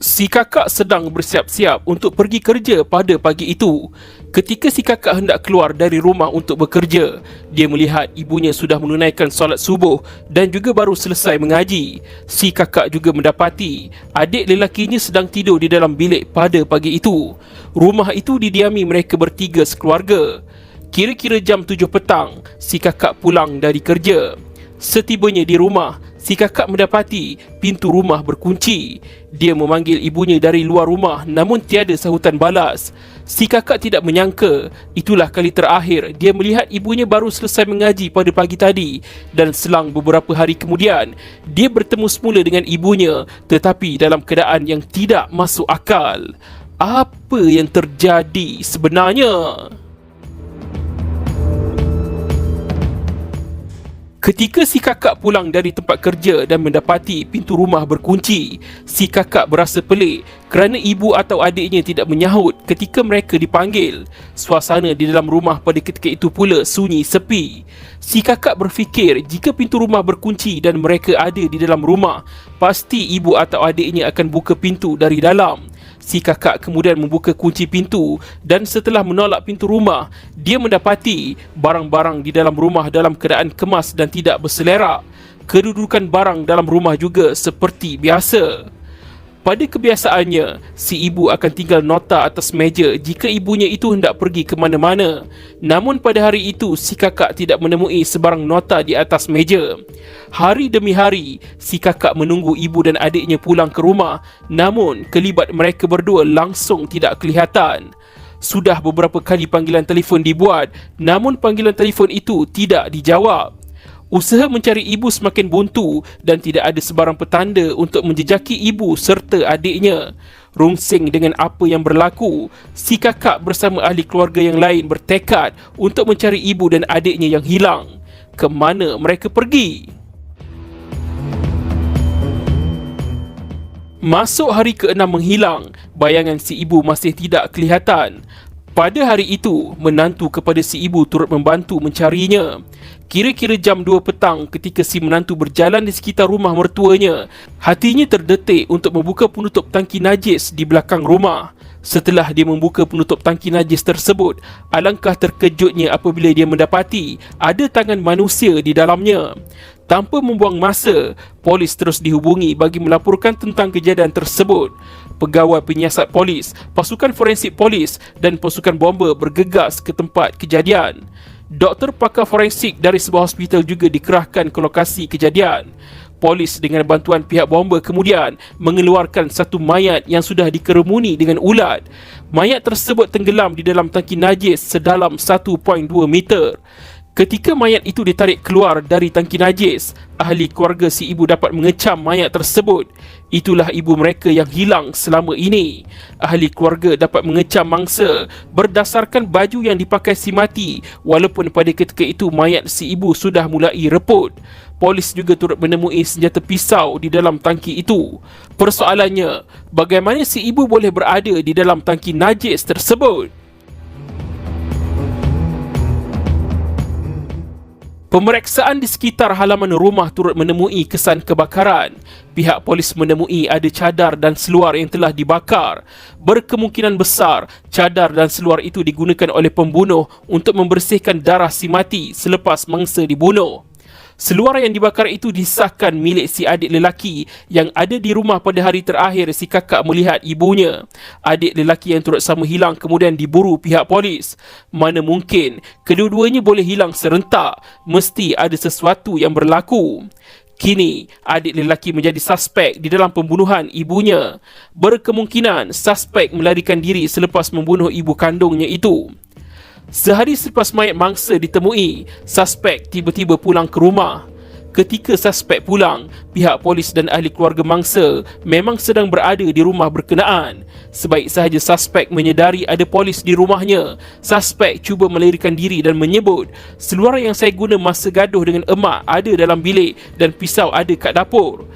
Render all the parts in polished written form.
Si kakak sedang bersiap-siap untuk pergi kerja pada pagi itu. Ketika si kakak hendak keluar dari rumah untuk bekerja, dia melihat ibunya sudah menunaikan solat subuh dan juga baru selesai mengaji. Si kakak juga mendapati adik lelakinya sedang tidur di dalam bilik pada pagi itu. Rumah itu didiami mereka bertiga sekeluarga. Kira-kira jam 7 petang, si kakak pulang dari kerja. Setibanya di rumah, si kakak mendapati pintu rumah berkunci. Dia memanggil ibunya dari luar rumah namun tiada sahutan balas. Si kakak tidak menyangka itulah kali terakhir dia melihat ibunya baru selesai mengaji pada pagi tadi, dan selang beberapa hari kemudian dia bertemu semula dengan ibunya tetapi dalam keadaan yang tidak masuk akal. Apa yang terjadi sebenarnya? Ketika si kakak pulang dari tempat kerja dan mendapati pintu rumah berkunci, si kakak berasa pelik kerana ibu atau adiknya tidak menyahut ketika mereka dipanggil. Suasana di dalam rumah pada ketika itu pula sunyi sepi. Si kakak berfikir jika pintu rumah berkunci dan mereka ada di dalam rumah, pasti ibu atau adiknya akan buka pintu dari dalam. Si kakak kemudian membuka kunci pintu dan setelah menolak pintu rumah, dia mendapati barang-barang di dalam rumah dalam keadaan kemas dan tidak berselerak. Kedudukan barang dalam rumah juga seperti biasa. Pada kebiasaannya, si ibu akan tinggal nota atas meja jika ibunya itu hendak pergi ke mana-mana. Namun pada hari itu, si kakak tidak menemui sebarang nota di atas meja. Hari demi hari, si kakak menunggu ibu dan adiknya pulang ke rumah, namun kelibat mereka berdua langsung tidak kelihatan. Sudah beberapa kali panggilan telefon dibuat, namun panggilan telefon itu tidak dijawab. Usaha mencari ibu semakin buntu dan tidak ada sebarang petanda untuk menjejaki ibu serta adiknya. Rungsing dengan apa yang berlaku, si kakak bersama ahli keluarga yang lain bertekad untuk mencari ibu dan adiknya yang hilang. Ke mana mereka pergi? Masuk hari ke-6 menghilang, bayangan si ibu masih tidak kelihatan. Pada hari itu, menantu kepada si ibu turut membantu mencarinya. Kira-kira jam 2 petang ketika si menantu berjalan di sekitar rumah mertuanya, hatinya terdetik untuk membuka penutup tangki najis di belakang rumah. Setelah dia membuka penutup tangki najis tersebut, alangkah terkejutnya apabila dia mendapati ada tangan manusia di dalamnya. Tanpa membuang masa, polis terus dihubungi bagi melaporkan tentang kejadian tersebut. Pegawai penyiasat polis, pasukan forensik polis dan pasukan bomba bergegas ke tempat kejadian. Doktor pakar forensik dari sebuah hospital juga dikerahkan ke lokasi kejadian. Polis dengan bantuan pihak bomba kemudian mengeluarkan satu mayat yang sudah dikerumuni dengan ulat. Mayat tersebut tenggelam di dalam tangki najis sedalam 1.2 meter. Ketika mayat itu ditarik keluar dari tangki najis, ahli keluarga si ibu dapat mengecam mayat tersebut. Itulah ibu mereka yang hilang selama ini. Ahli keluarga dapat mengecam mangsa berdasarkan baju yang dipakai si mati, walaupun pada ketika itu mayat si ibu sudah mulai reput. Polis juga turut menemui senjata pisau di dalam tangki itu. Persoalannya, bagaimana si ibu boleh berada di dalam tangki najis tersebut? Pemeriksaan di sekitar halaman rumah turut menemui kesan kebakaran. Pihak polis menemui ada cadar dan seluar yang telah dibakar. Berkemungkinan besar, cadar dan seluar itu digunakan oleh pembunuh untuk membersihkan darah si mati selepas mangsa dibunuh. Seluar yang dibakar itu disahkan milik si adik lelaki yang ada di rumah pada hari terakhir si kakak melihat ibunya. Adik lelaki yang turut sama hilang kemudian diburu pihak polis. Mana mungkin kedua-duanya boleh hilang serentak, mesti ada sesuatu yang berlaku. Kini, adik lelaki menjadi suspek di dalam pembunuhan ibunya. Berkemungkinan suspek melarikan diri selepas membunuh ibu kandungnya itu. Sehari selepas mayat mangsa ditemui, suspek tiba-tiba pulang ke rumah. Ketika suspek pulang, pihak polis dan ahli keluarga mangsa memang sedang berada di rumah berkenaan. Sebaik sahaja suspek menyedari ada polis di rumahnya, suspek cuba melarikan diri dan menyebut, "Seluar yang saya guna masa gaduh dengan emak ada dalam bilik dan pisau ada kat dapur."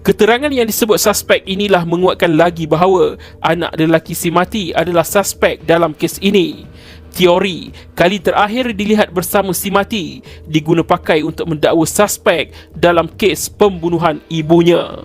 Keterangan yang disebut suspek inilah menguatkan lagi bahawa anak lelaki si mati adalah suspek dalam kes ini. Teori kali terakhir dilihat bersama si mati diguna pakai untuk mendakwa suspek dalam kes pembunuhan ibunya.